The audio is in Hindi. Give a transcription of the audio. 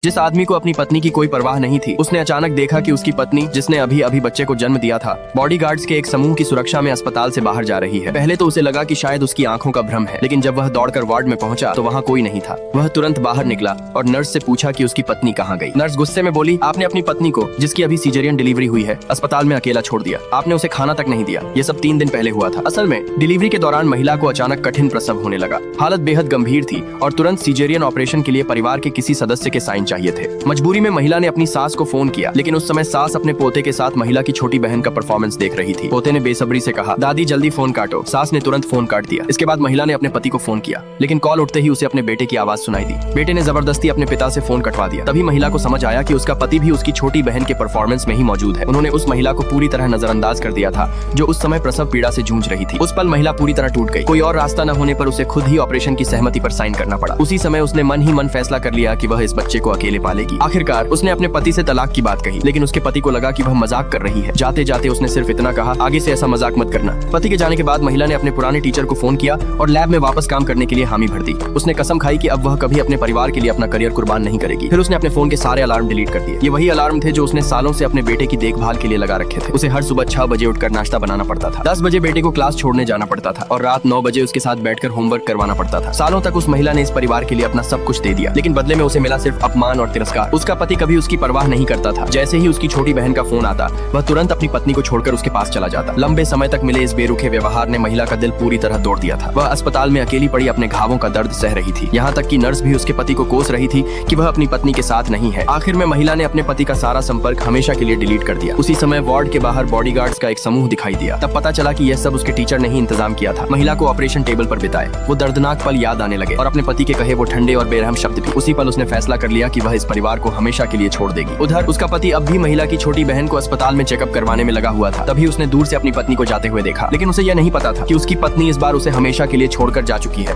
जिस आदमी को अपनी पत्नी की कोई परवाह नहीं थी, उसने अचानक देखा कि उसकी पत्नी, जिसने अभी अभी बच्चे को जन्म दिया था, बॉडीगार्ड्स के एक समूह की सुरक्षा में अस्पताल से बाहर जा रही है। पहले तो उसे लगा कि शायद उसकी आंखों का भ्रम है, लेकिन जब वह दौड़कर वार्ड में पहुंचा तो वहां कोई नहीं था। वह तुरंत बाहर निकला और नर्स से पूछा कि उसकी पत्नी कहाँ गई। नर्स गुस्से में बोली, आपने अपनी पत्नी को, जिसकी अभी सीजरियन डिलीवरी हुई है, अस्पताल में अकेला छोड़ दिया। आपने उसे खाना तक नहीं दिया। ये सब 3 दिन पहले हुआ था। असल में डिलीवरी के दौरान महिला को अचानक कठिन प्रसव होने लगा। हालत बेहद गंभीर थी और तुरंत सीजरियन ऑपरेशन के लिए परिवार के किसी सदस्य के साइन चाहिए थे। मजबूरी में महिला ने अपनी सास को फोन किया, लेकिन उस समय सास अपने पोते के साथ महिला की छोटी बहन का परफॉर्मेंस देख रही थी। पोते ने बेसब्री से कहा, दादी जल्दी फोन काटो। सास ने तुरंत फोन काट दिया। इसके बाद महिला ने अपने पति को फोन किया, लेकिन कॉल उठते ही उसे अपने बेटे की आवाज सुनाई दी। बेटे ने जबरदस्ती अपने पिता से फोन कटवा दिया। तभी महिला को समझ आया कि उसका पति भी उसकी छोटी बहन के परफॉर्मेंस में ही मौजूद है। उन्होंने उस महिला को पूरी तरह नजरअंदाज कर दिया था, जो उस समय प्रसव पीड़ा से जूझ रही थी। उस पल महिला पूरी तरह टूट गई। कोई और रास्ता न होने पर उसे खुद ही ऑपरेशन की सहमति पर साइन करना पड़ा। उसी समय उसने मन ही मन फैसला कर लिया कि वह इस बच्चे को अकेले पालेगी। आखिरकार उसने अपने पति से तलाक की बात कही, लेकिन उसके पति को लगा कि वह मजाक कर रही है। जाते जाते उसने सिर्फ इतना कहा, आगे से ऐसा मजाक मत करना। पति के जाने के बाद महिला ने अपने पुराने टीचर को फोन किया और लैब में वापस काम करने के लिए हामी भर दी। उसने कसम खाई कि अब वह कभी अपने परिवार के लिए अपना करियर कुर्बान नहीं करेगी। फिर उसने अपने फोन के सारे अलार्म डिलीट कर दिए। ये वही अलार्म थे जो उसने सालों से अपने बेटे की देखभाल के लिए लगा रखे थे। उसे हर सुबह 6 बजे उठकर नाश्ता बनाना पड़ता था, 10 बजे बेटे को क्लास छोड़ने जाना पड़ता था और रात 9 बजे उसके साथ बैठकर होमवर्क करवाना पड़ता था। सालों तक उस महिला ने इस परिवार के लिए अपना सब कुछ दे दिया, लेकिन बदले में उसे मिला सिर्फ अपमान और तिरस्कार। उसका पति कभी उसकी परवाह नहीं करता था। जैसे ही उसकी छोटी बहन का फोन आता, वह तुरंत अपनी पत्नी को छोड़कर उसके पास चला जाता। लंबे समय तक मिले इस बेरुखे व्यवहार ने महिला का दिल पूरी तरह तोड़ दिया था। वह अस्पताल में अकेली पड़ी अपने घावों का दर्द सह रही थी। यहाँ तक कि नर्स भी उसके पति को कोस रही थी कि वह अपनी पत्नी के साथ नहीं है। आखिर में महिला ने अपने पति का सारा संपर्क हमेशा के लिए डिलीट कर दिया। उसी समय वार्ड के बाहर बॉडीगार्ड्स का एक समूह दिखाई दिया। तब पता चला कि यह सब उसके टीचर ने ही इंतजाम किया था। महिला को ऑपरेशन टेबल पर बिताए वो दर्दनाक पल याद आने लगे और अपने पति के कहे वो ठंडे और बेरहम शब्द भी। उसी पल उसने फैसला कर लिया कि वह इस परिवार को हमेशा के लिए छोड़ देगी। उधर उसका पति अब भी महिला की छोटी बहन को अस्पताल में चेकअप करवाने में लगा हुआ था। तभी उसने दूर से अपनी पत्नी को जाते हुए देखा, लेकिन उसे यह नहीं पता था कि उसकी पत्नी इस बार उसे हमेशा के लिए छोड़कर जा चुकी है।